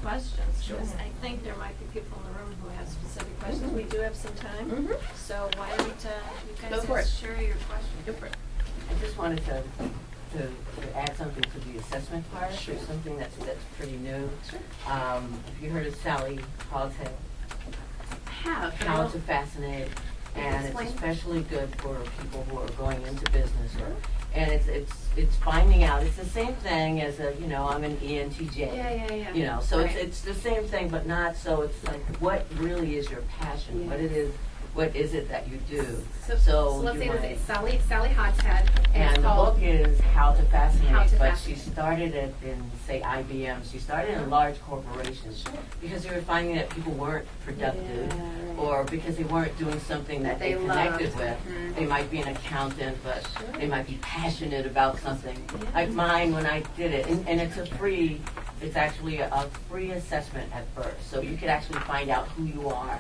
questions. Sure. Because I think there might be people in the room who have specific questions. We do have some time. So why don't you Go guys for it. share your questions? Go for it. I just wanted to add something to the assessment part. Sure. There's something that's pretty new. Sure. Have you heard of Sally Hogshead? How to fascinate, and Explain. it's especially good for people who are going into business, and it's finding out. It's the same thing as I'm an ENTJ. Yeah. So Right. it's the same thing, but not so. It's like, what really is your passion? Yeah. What is it that you do? So let's say it's Sally Hogshead, And it's the book called is How to Fascinate, How to but Fascinate. she started it in, say, IBM. She started in large corporations because they were finding that people weren't productive, or because they weren't doing something that they connected loved. with. They might be an accountant, but they might be passionate about something. Like mine, when I did it, and it's actually a free assessment at first, so you could actually find out who you are.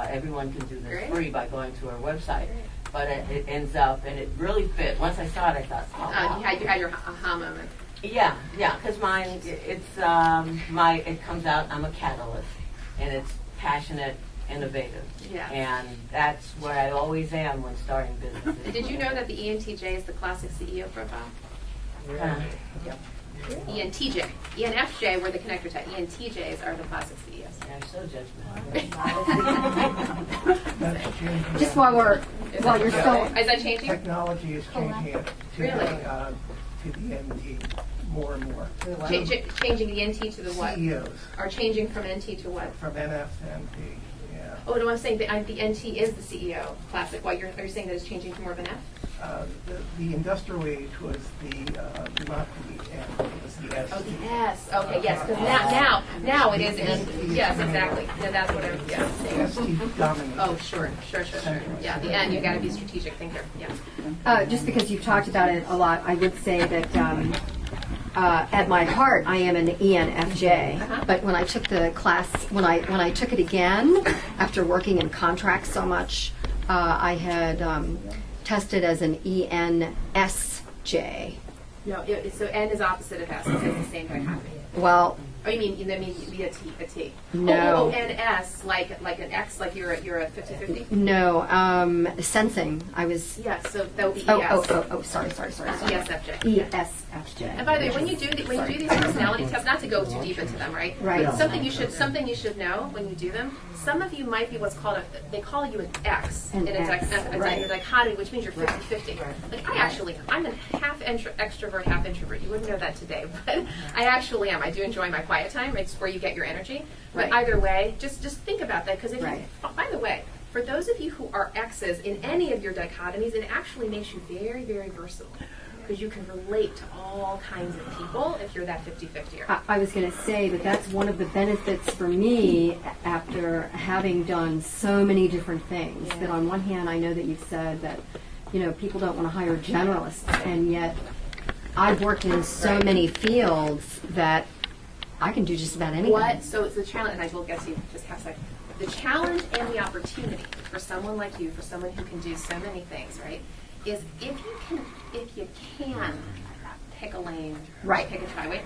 Everyone can do this free by going to our website. But it ends up, and it really fit. Once I saw it, I thought, oh, wow. You had your aha moment. Yeah, because mine, it comes out, I'm a catalyst, and it's passionate, innovative. Yeah. And that's where I always am when starting businesses. Did you know that the ENTJ is the classic CEO profile? ENTJ. ENFJ were the connector type. ENTJs are the classic CEOs. I'm so judgmental. Just while you're still, Is that changing? Technology is changing it to, Really? to the NT more and more. Changing the NT to the what? CEOs Or changing from NT to what? from NF to NP. Yeah. Oh, no, I'm saying the NT is the CEO classic. What are you saying that it's changing to more of an F? The industrial age was not the N, it was the S. Oh, the S. Okay, yes, because now it is. Yes, exactly. Yeah, that's what I'm saying. ST dominates. Oh, sure. Yeah, the N, you've got to be a strategic thinker. Yeah. just because you've talked about it a lot, I would say that at my heart, I am an ENFJ. But when I took the class, when I took it again, after working in contracts so much, I had tested as an ENSJ. No, so N is opposite of S. It says the same dichotomy. Well, Oh, you mean a T? No. Oh, NS, like an X, like you're a 50-50? no, sensing. I was. Yes, so that would be ES. Sorry. ESFJ. ESFJ. And by the way, when you do these personality tests, not to go too deep into them, right? Right. Something you should know when you do them. Some of you might be what's called they call you an X An in a X, right. dichotomy, which means you're 50-50. Like I'm a half extrovert, half introvert. You wouldn't know that today, but I actually am. I do enjoy my quiet time. It's where you get your energy. But Right. either way, just think about that, because Right. by the way, for those of you who are X's in any of your dichotomies, it actually makes you very, very versatile, because you can relate to all kinds of people if you're that 50-50er. I was going to say that's one of the benefits for me after having done so many different things. Yeah. That on one hand, I know that you've said that, people don't want to hire generalists, and yet I've worked in so many fields that I can do just about anything. So it's the challenge, and I will get to you just half a second. The challenge and the opportunity for someone like you, for someone who can do so many things, right, is if you can pick a lane, Right. pick a highway,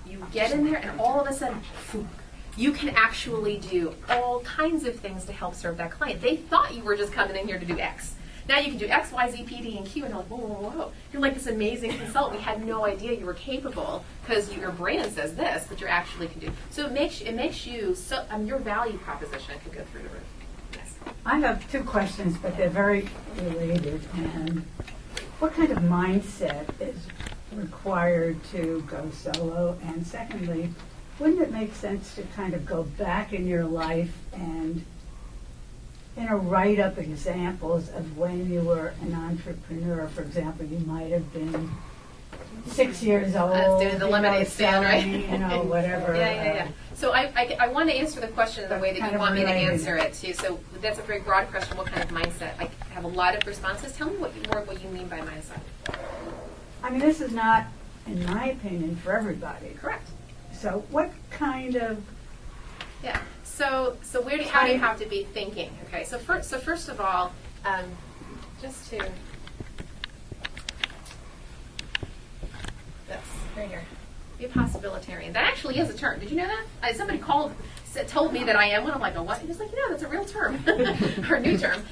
you get in there, and all of a sudden, you can actually do all kinds of things to help serve that client. They thought you were just coming in here to do X. Now you can do X, Y, Z, P, D, and Q, and they're like, whoa. You're like this amazing consultant. We had no idea you were capable, because your brain says this, but you actually can do. So it makes you, so your value proposition could go through the roof. Yes. I have two questions, but they're very related. And what kind of mindset is required to go solo? And secondly, wouldn't it make sense to kind of go back in your life and write up examples of when you were an entrepreneur? For example, you might have been 6 years old, doing the lemonade stand, right? Whatever. Yeah. So I want to answer the question in the way that Kind you of want me to related. answer it too. So that's a very broad question. What kind of mindset? I have a lot of responses. Tell me what you mean by mindset. I mean, this is not, in my opinion, for everybody. Correct. So what kind of Yeah. So how do you have to be thinking? Okay. So first of all, just to this right here. Be a possibilitarian. That actually is a term. Did you know that? Somebody told me that I am one. I'm like, oh, what? He was like, that's a real term, or a new term.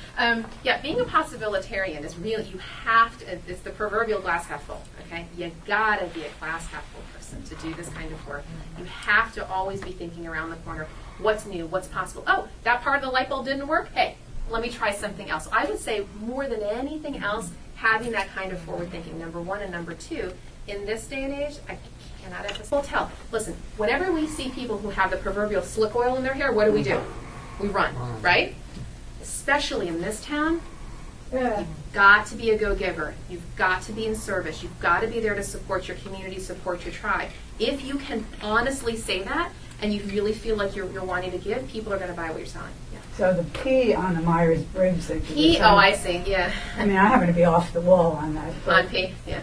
Yeah, being a possibilitarian is really, you have to, it's the proverbial glass half full, okay? You gotta be a glass half full person to do this kind of work. You have to always be thinking around the corner, what's new, what's possible. Oh, that part of the light bulb didn't work? Hey, let me try something else. I would say more than anything else, having that kind of forward thinking, number one, and number two, in this day and age, I cannot emphasize. We'll tell. Listen, whenever we see people who have the proverbial slick oil in their hair, what do? We run, right? Especially in this town, you've got to be a go-giver. You've got to be in service. You've got to be there to support your community, support your tribe. If you can honestly say that, and you really feel like you're wanting to give, people are going to buy what you're selling. Yeah. So the P on the Myers-Briggs. P, oh, I see, yeah. I mean, I happen to be off the wall on that. On P, yeah.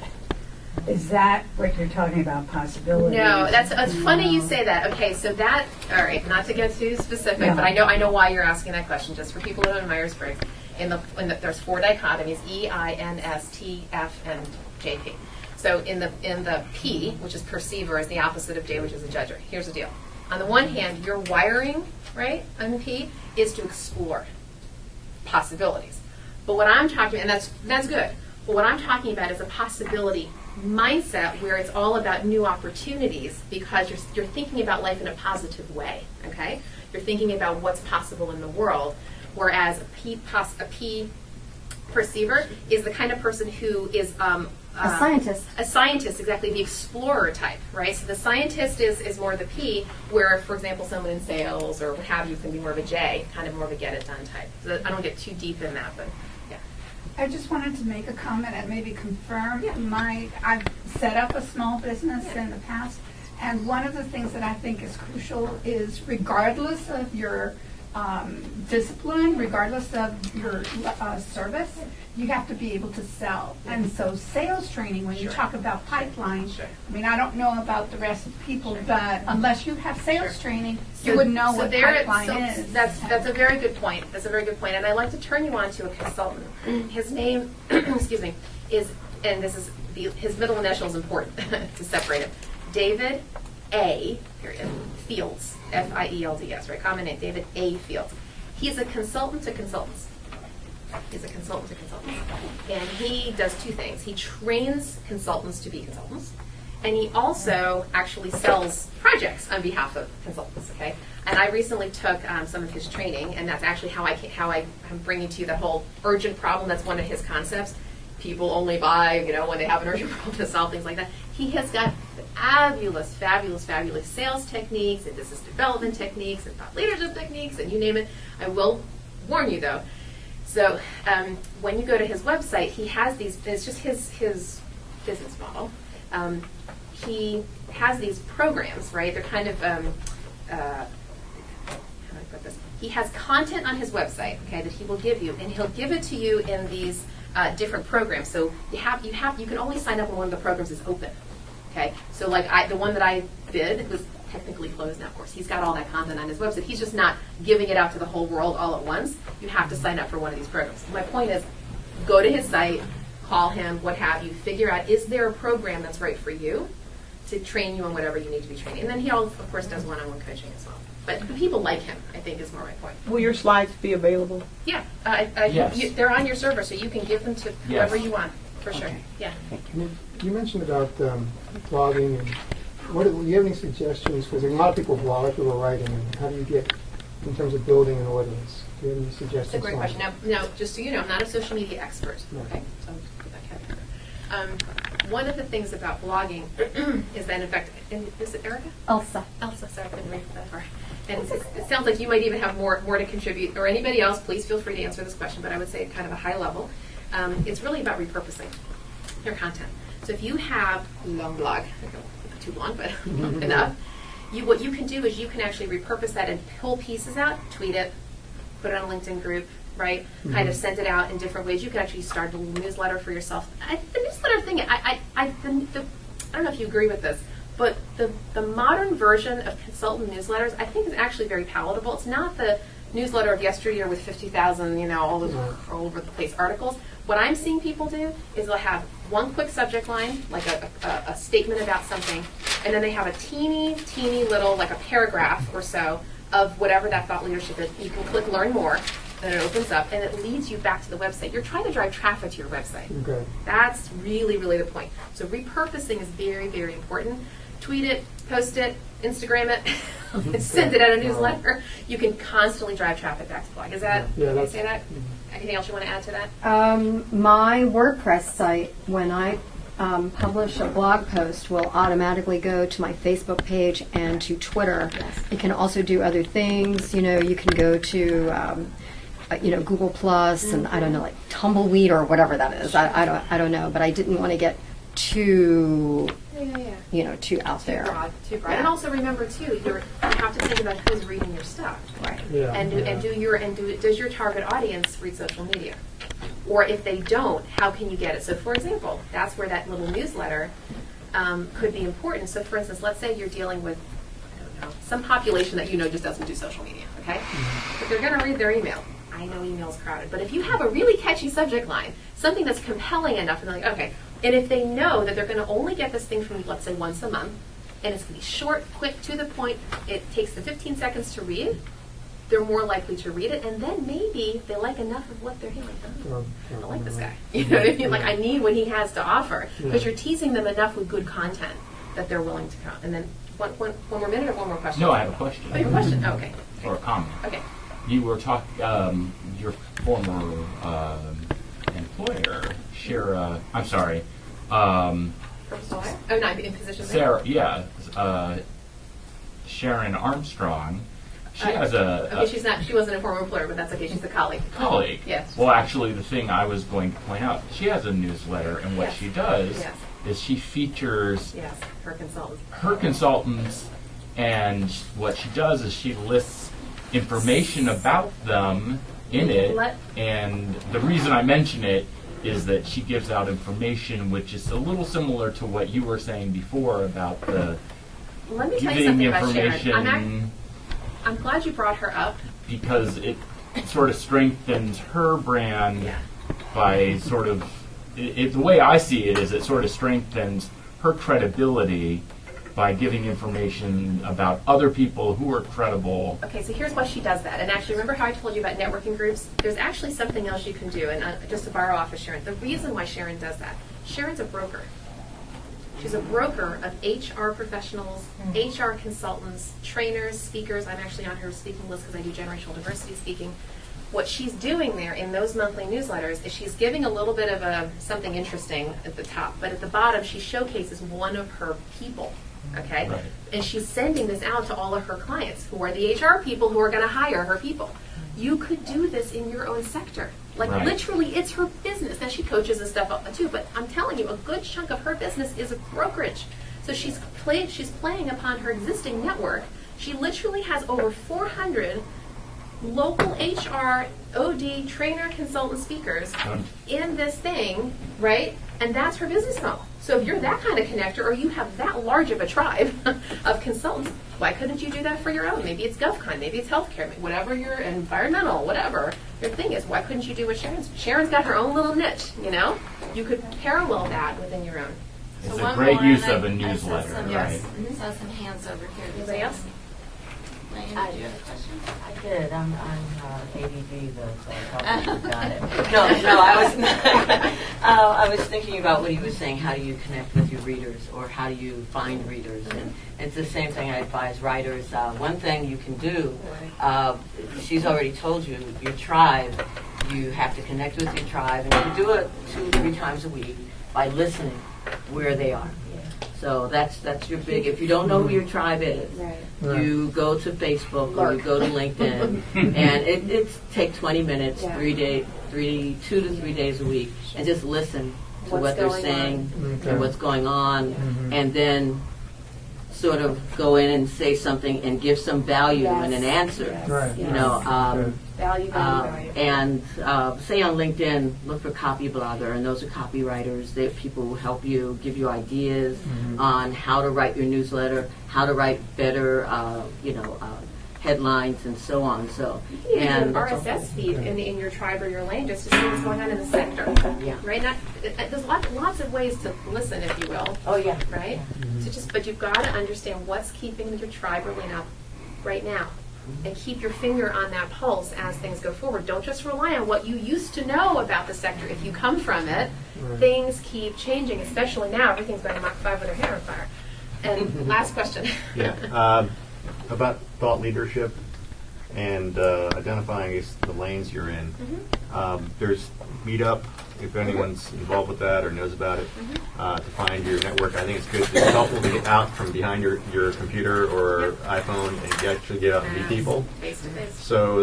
Is that what you're talking about, possibilities? No, it's funny you say that. Okay, so that, all right, not to get too specific, but I know why you're asking that question, just for people who know Myers-Briggs. There's 4 dichotomies, E, I, N, S, T, F, and JP. So in the P, which is perceiver, is the opposite of J, which is a judger. Here's the deal. On the one hand, your wiring, right, on P, is to explore possibilities. But what I'm talking about, and that's good, but what I'm talking about is a possibility mindset where it's all about new opportunities, because you're thinking about life in a positive way, okay? You're thinking about what's possible in the world, whereas a P perceiver is the kind of person who is a scientist. A scientist, exactly, the explorer type, right? So the scientist is more the P, where, for example, someone in sales or what have you can be more of a J, kind of more of a get-it-done type. So I don't get too deep in that, but yeah. I just wanted to make a comment and maybe confirm. I've set up a small business in the past, and one of the things that I think is crucial is, regardless of your discipline, regardless of your service, you have to be able to sell. And so sales training, when you talk about pipeline, I mean, I don't know about the rest of the people, but unless you have sales training, you wouldn't know what pipeline is. That's a very good point. That's a very good point. And I'd like to turn you on to a consultant. His name, excuse me, is, and this is, his middle initial is important to separate it. David A. Fields, Fields, right? Common name, David A. Fields. He's a consultant to consultants. And he does 2 things. He trains consultants to be consultants, and he also actually sells projects on behalf of consultants, okay? And I recently took some of his training, and that's actually how I'm bringing to you the whole urgent problem. That's one of his concepts. People only buy, when they have an urgent problem to solve things like that. He has got fabulous sales techniques and business development techniques and thought leadership techniques, and you name it. I will warn you, though. So when you go to his website, he has these, it's just his business model. He has these programs, right? They're kind of, how do I put this? He has content on his website, okay, that he will give you, and he'll give it to you in these different programs. So you can only sign up when one of the programs is open, okay? So like the one that I did was technically closed now, of course. He's got all that content on his website. He's just not giving it out to the whole world all at once. You have to sign up for one of these programs. My point is, go to his site, call him, what have you, figure out, is there a program that's right for you to train you on whatever you need to be training. And then he, of course, does one-on-one coaching as well. But people like him, I think, is more my point. Will your slides be available? Yeah. Yes. They're on your server, so you can give them to whoever you want, for sure. Yeah. You mentioned about blogging, and do you have any suggestions? Because a lot of people blog, people are writing, and how do you get, in terms of building an audience? Do you have any suggestions? That's a great question. Now, just so you know, I'm not a social media expert. No. Okay, so I'll put that caveat. One of the things about blogging is that, in fact, is it Erica? Elsa, sorry, I couldn't read that far. And it sounds like you might even have more to contribute, or anybody else. Please feel free to answer this question, but I would say at kind of a high level. It's really about repurposing your content. So if you have a long blog, not too long, but enough, what you can do is you can actually repurpose that and pull pieces out, tweet it, put it on a LinkedIn group, right? Mm-hmm. Kind of send it out in different ways. You can actually start a little newsletter for yourself. The newsletter thing, I don't know if you agree with this, but the modern version of consultant newsletters, I think, is actually very palatable. It's not the newsletter of yesteryear with 50,000, all over the place articles. What I'm seeing people do is they'll have one quick subject line, like a statement about something, and then they have a teeny little, like a paragraph or so of whatever that thought leadership is. You can click Learn More, and it opens up, and it leads you back to the website. You're trying to drive traffic to your website. Okay. That's really, really the point. So repurposing is very, very important. Tweet it, post it, Instagram it, send it out a newsletter. You can constantly drive traffic back to the blog. Is that, can I say that? Anything else you want to add to that? My WordPress site, when I publish a blog post, will automatically go to my Facebook page and to Twitter. Yes. It can also do other things. You know, you can go to Google Plus and I don't know, like Tumbleweed or whatever that is. I don't know, but I didn't want to get too too out there. Too broad. And also remember too, you have to think about who's reading your stuff. Right. Yeah. Does your target audience read social media? Or if they don't, how can you get it? So for example, that's where that little newsletter could be important. So for instance, let's say you're dealing with, I don't know, some population that just doesn't do social media, okay? But they're going to read their email. I know email's crowded, but if you have a really catchy subject line, something that's compelling enough, and they're like, okay, and if they know that they're going to only get this thing from, let's say, once a month, and it's going to be short, quick, to the point, it takes them 15 seconds to read, they're more likely to read it, and then maybe they like enough of what they're hearing. I like this guy. You know what I mean? Like, I need what he has to offer, because you're teasing them enough with good content that they're willing to come. And then one more minute or one more question? No, I have a question. Oh, you have a question? Oh, okay. Or a comment. Okay. You were talking, your former employer, Shira, I'm sorry, Professor Wire? Oh, no, in position there? Sarah, Sharon Armstrong. She has okay, she wasn't a former employer, but that's okay. She's a colleague. Colleague. Yes. Well, actually, the thing I was going to point out, she has a newsletter, and what she does is she features her consultants, and what she does is she lists information about them in it, and the reason I mention it is that she gives out information which is a little similar to what you were saying before about the Let me tell you giving something about information. Sharon. I'm glad you brought her up. Because it sort of strengthens her brand by sort of, the way I see it is it sort of strengthens her credibility by giving information about other people who are credible. Okay, so here's why she does that. And actually, remember how I told you about networking groups? There's actually something else you can do, and just to borrow off of Sharon. The reason why Sharon does that, Sharon's a broker. She's a broker of HR professionals, HR consultants, trainers, speakers. I'm actually on her speaking list because I do generational diversity speaking. What she's doing there in those monthly newsletters is she's giving a little bit of something interesting at the top, but at the bottom she showcases one of her people. Okay? Right. And she's sending this out to all of her clients who are the HR people who are going to hire her people. You could do this in your own sector. Like literally, it's her business. Now she coaches and stuff up too, but I'm telling you, a good chunk of her business is a brokerage. So she's playing upon her existing network. She literally has over 400 local HR, OD, trainer, consultant speakers in this thing, right? And that's her business model. So if you're that kind of connector, or you have that large of a tribe of consultants, why couldn't you do that for your own? Maybe it's GovCon, maybe it's healthcare, whatever your environmental, whatever your thing is. Why couldn't you do what Sharon's got her own little niche, you know? You could parallel that within your own. It's So a great more, use and of a I newsletter, saw some, right? saw some hands over here. Anybody else? Diane, do you have a question? I did. I'm ADD though, so I probably got it. No, I was thinking about what he was saying. How do you connect with your readers, or how do you find readers? And it's the same thing I advise writers. One thing you can do, she's already told you, your tribe. You have to connect with your tribe, and you can do it 2-3 times a week by listening where they are. So that's your big. If you don't know who your tribe is, you go to Facebook or you go to LinkedIn, and it take 20 minutes, 2 to 3 days a week, and just listen to what they're saying and what's going on, and then sort of go in and say something and give some value and an answer. Right. You know. Value. And say on LinkedIn, look for copy blogger, and those are copywriters. They're people who help you, give you ideas on how to write your newsletter, how to write better, headlines and so on. So, You can and do an RSS feed in your tribe or your lane just to see what's going on in the sector. Yeah. Right? There's lots of ways to listen, if you will. oh yeah, Right? But you've got to understand what's keeping your tribe or lane up right now. And keep your finger on that pulse as things go forward. Don't just rely on what you used to know about the sector. If you come from it, things keep changing, especially now. Everything's going to Mach 5 with their hair on fire. And last question. Yeah, about thought leadership and identifying I guess, the lanes you're in. There's Meetup, if anyone's involved with that or knows about it, to find your network. I think it's good. It's helpful to get out from behind your computer or iPhone and actually get out and meet people. Face to face. So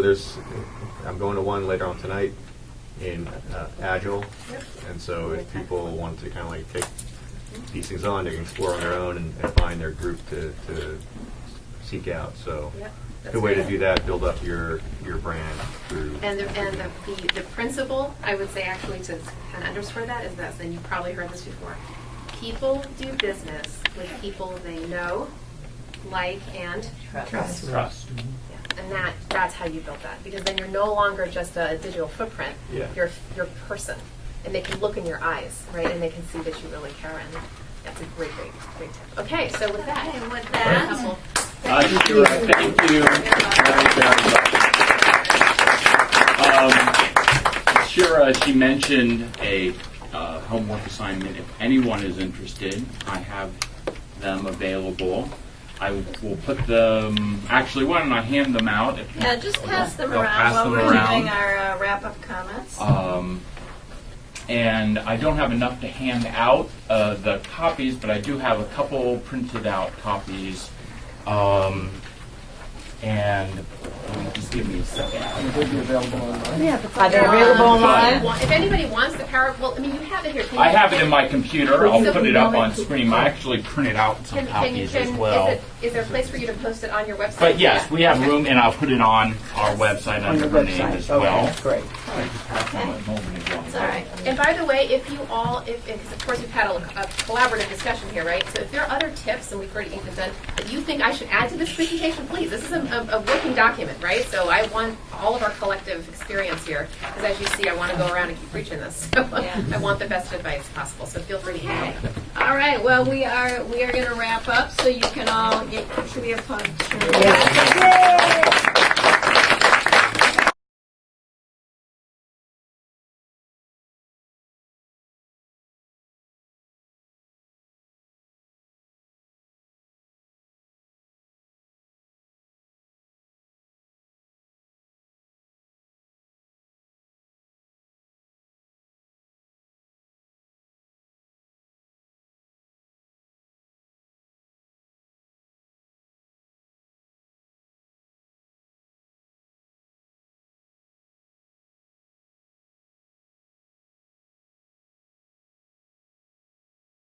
I'm going to one later on tonight in Agile, and so if people want to kind of like take these things on, they can explore on their own and find their group to seek out. So That's good way to great. do that, build up your brand through. And the principle, I would say actually to kind of underscore that is this, and you've probably heard this before. People do business with people they know, like, and Trust. and that's how you build that. Because then you're no longer just a digital footprint. Yeah. You're a person. And they can look in your eyes, right? And they can see that you really care. And that's a great tip. Okay, so with that. Okay, with that, Shira, thank you very much. Shira, she mentioned a homework assignment. If anyone is interested, I have them available. I will put them, actually, why don't I hand them out? yeah, just pass them I'll around pass while them we're around. doing our wrap-up comments. And I don't have enough to hand out the copies, but I do have a couple printed out copies. And just give me a second. Are they available If anybody wants the power, well, I mean, you have it here. Can I you- have it in my computer. I'll So put it up on screen. I actually printed out some copies as well. Is there a place for you to post it on your website? But yes, we have room, and I'll put it on our website under her name as well. Great. It's all right. And by the way, if you all, because of course we've had a collaborative discussion here, right? So if there are other tips, and we've already done, that you think I should add to this presentation, please. This is a working document, right? So I want all of our collective experience here, because as you see, I want to go around and keep preaching this. So I want the best advice possible. So feel free to email me. All right, well, we are going to wrap up, so you can all get, should we have fun? Yeah.